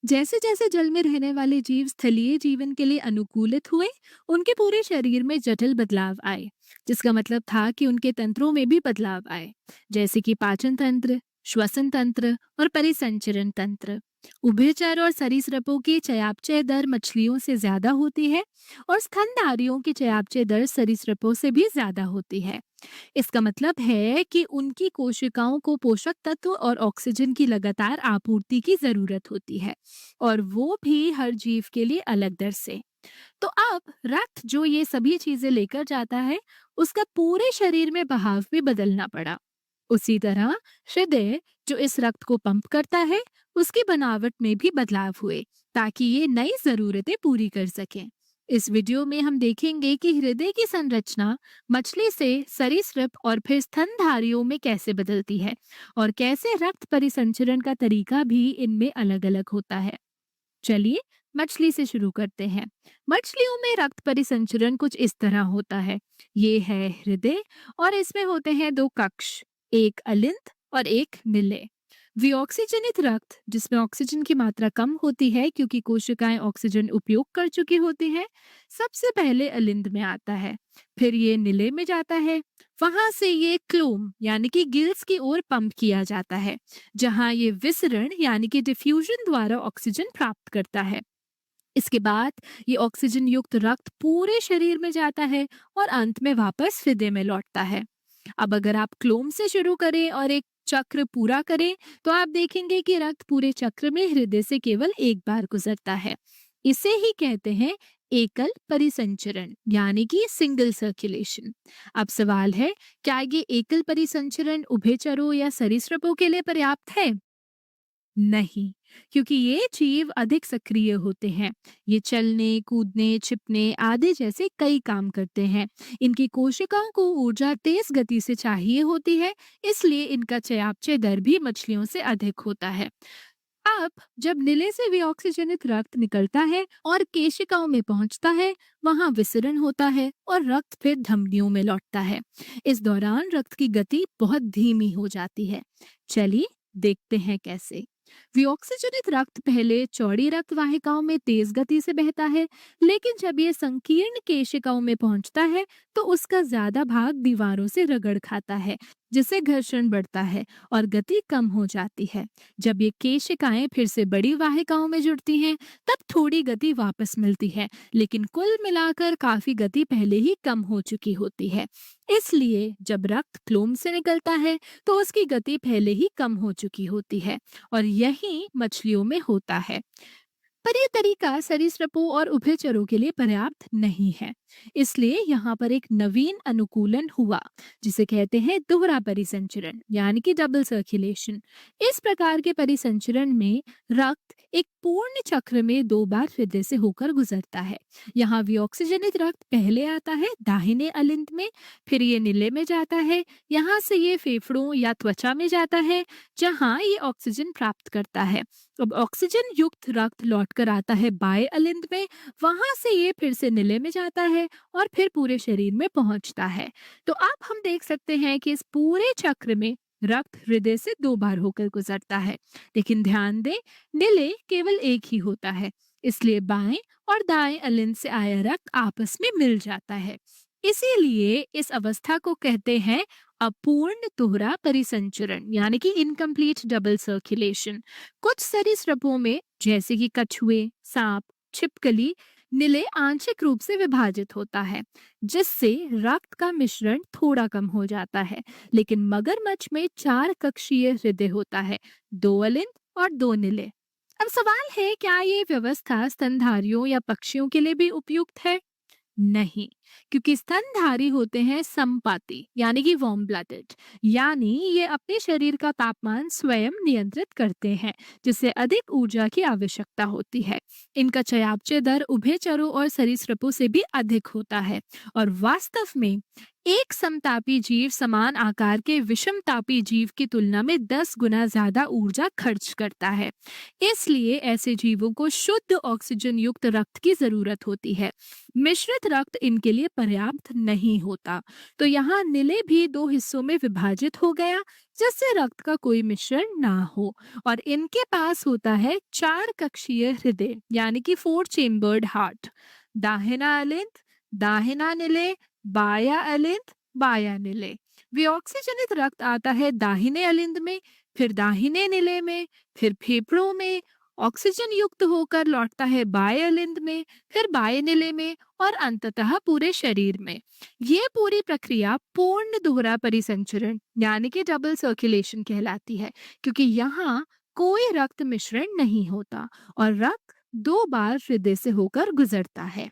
जैसे जैसे जल में रहने वाले जीव स्थलीय जीवन के लिए अनुकूलित हुए, उनके पूरे शरीर में जटिल बदलाव आए, जिसका मतलब था कि उनके तंत्रों में भी बदलाव आए, जैसे कि पाचन तंत्र, श्वसन तंत्र और परिसंचरण तंत्र। उभयचर और सरीसृपों की चयापचय दर मछलियों से ज्यादा होती है और स्तनधारियों की चयापचय दर सरीसृपों से भी ज्यादा होती है। इसका मतलब है कि उनकी कोशिकाओं को पोषक तत्व और ऑक्सीजन की लगातार आपूर्ति की जरूरत होती है, और वो भी हर जीव के लिए अलग दर से। तो अब रक्त जो ये सभी चीजें लेकर जाता है, उसका पूरे शरीर में बहाव भी बदलना पड़ा। उसी तरह हृदय जो इस रक्त को पंप करता है, उसकी बनावट में भी बदलाव हुए, ताकि ये नई जरूरतें पूरी कर सकें। इस वीडियो में हम देखेंगे कि हृदय की संरचना मछली से सरीसृप और फिर स्तनधारियों में कैसे बदलती है, और कैसे रक्त परिसंचरण का तरीका भी इनमें अलग अलग होता है। चलिए मछली से शुरू करते हैं। मछलियों में रक्त परिसंचरण कुछ इस तरह होता है। ये है हृदय, और इसमें होते हैं दो कक्ष, एक अलिंद और एक निलय। विऑक्सीजनित रक्त, जिसमें ऑक्सीजन की मात्रा कम होती है क्योंकि कोशिकाएं ऑक्सीजन उपयोग कर चुकी होती हैं, सबसे पहले अलिंद में आता है। फिर ये निलय में जाता है। वहां से ये क्लोम यानी कि गिल्स की ओर पंप किया जाता है, जहां ये विसरण यानी कि डिफ्यूजन द्वारा ऑक्सीजन प्राप्त करता है। इसके बाद ये ऑक्सीजन युक्त रक्त पूरे शरीर में जाता है और अंत में वापस हृदय में लौटता है। अब अगर आप क्लोम से शुरू करें और एक चक्र पूरा करें, तो आप देखेंगे कि रक्त पूरे चक्र में हृदय से केवल एक बार गुजरता है। इसे ही कहते हैं एकल परिसंचरण यानी कि सिंगल सर्कुलेशन। अब सवाल है, क्या ये एकल परिसंचरण उभयचरों या सरीसृपों के लिए पर्याप्त है? नहीं, क्योंकि ये जीव अधिक सक्रिय होते हैं। ये चलने, कूदने, छिपने आदि जैसे कई काम करते हैं। इनकी कोशिकाओं को ऊर्जा तेज गति से चाहिए होती है, इसलिए इनका चयापचय दर भी मछलियों से अधिक होता है। अब जब नीले से विऑक्सीजनित रक्त निकलता है और केशिकाओं में पहुंचता है, वहां विसरण होता है और रक्त फिर धमनियों में लौटता है। इस दौरान रक्त की गति बहुत धीमी हो जाती है। चलिए देखते हैं कैसे। विऑक्सीजनित रक्त पहले चौड़ी रक्त वाहिकाओं में तेज गति से बहता है, लेकिन जब ये संकीर्ण केशिकाओं में पहुंचता है, तो उसका ज्यादा भाग दीवारों से रगड़ खाता है, जिससे घर्षण बढ़ता है और गति कम हो जाती है। जब ये केशिकाएं फिर से बड़ी वाहिकाओं में जुड़ती हैं, तब थोड़ी गति वापस मिलती है, लेकिन कुल मिलाकर काफी गति पहले ही कम हो चुकी होती है। इसलिए जब रक्त क्लोम से निकलता है, तो उसकी गति पहले ही कम हो चुकी होती है, और यही मछलियों में होता है। पर यह तरीका सरीसृपों और उभयचरों के लिए पर्याप्त नहीं है। इसलिए यहाँ पर एक नवीन अनुकूलन हुआ, जिसे कहते हैं दोहरा परिसंचरण यानी कि डबल सर्कुलेशन। इस प्रकार के परिसंचरण में रक्त एक पूर्ण चक्र में दो बार हृदय से होकर गुजरता है। यहाँ विऑक्सीजनित रक्त पहले आता है दाहिने अलिंद में, फिर ये नीले में जाता है। यहाँ से ये फेफड़ों या त्वचा में जाता है, जहाँ ये ऑक्सीजन प्राप्त करता है। अब ऑक्सीजन युक्त रक्त लौटकर आता है बाएं अलिंद में। वहां से ये फिर से नीले में जाता है और फिर पूरे शरीर में पहुंचता है। तो अब हम देख सकते हैं कि इस पूरे चक्र में रक्त हृदय से दो बार होकर गुजरता है। लेकिन ध्यान दें, नीले केवल एक ही होता है, इसलिए बाएं और दाएं अलिंद से आया रक्त आपस में मिल जाता है। इसीलिए इस अवस्था को कहते हैं अपूर्ण दोहरा परिसंचरण यानी कि इनकम्प्लीट डबल सर्कुलेशन। कुछ सरीसृपों में, जैसे कि कछुए, सांप, छिपकली, नीले आंशिक रूप से विभाजित होता है, जिससे रक्त का मिश्रण थोड़ा कम हो जाता है। लेकिन मगरमच्छ में चार कक्षीय हृदय होता है, दो अलिंद और दो नीले। अब सवाल है, क्या ये व्यवस्था स्तनधारियों या पक्षियों के लिए भी उपयुक्त है? नहीं, क्योंकि स्तनधारी होते हैं समपाती यानी कि वार्म ब्लडेड, यानी ये अपने शरीर का तापमान स्वयं नियंत्रित करते हैं, जिससे अधिक ऊर्जा की आवश्यकता होती है। इनका चयापचय दर उभयचरों और सरीसृपों से भी अधिक होता है, और वास्तव में एक समतापी जीव समान आकार के विषमतापी जीव की तुलना में 10 गुना ज्यादा ऊर्जा खर्च करता है। इसलिए ऐसे जीवों को शुद्ध ऑक्सीजन युक्त रक्त की जरूरत होती है। मिश्रित रक्त इनके लिए लिए पर्याप्त नहीं होता। तो यहाँ नीले भी दो हिस्सों में विभाजित हो गया, जिससे रक्त का कोई मिश्रण ना हो। और इनके पास होता है चार कक्षीय हृदय, यानी कि फोर चेम्बर्ड हार्ट। दाहिना अलिंद, दाहिना निलय, बाया अलिंद, बाया निलय। विऑक्सीजनित रक्त आता है दाहिने अलिंद में, फिर दाहिने निलय में, फिर फेफड़ों में ऑक्सीजन युक्त होकर लौटता है बाएं अलिंद में, फिर बाएं निले में और अंततः पूरे शरीर में। ये पूरी प्रक्रिया पूर्ण दोहरा परिसंचरण यानी कि डबल सर्कुलेशन कहलाती है, क्योंकि यहाँ कोई रक्त मिश्रण नहीं होता और रक्त दो बार हृदय से होकर गुजरता है।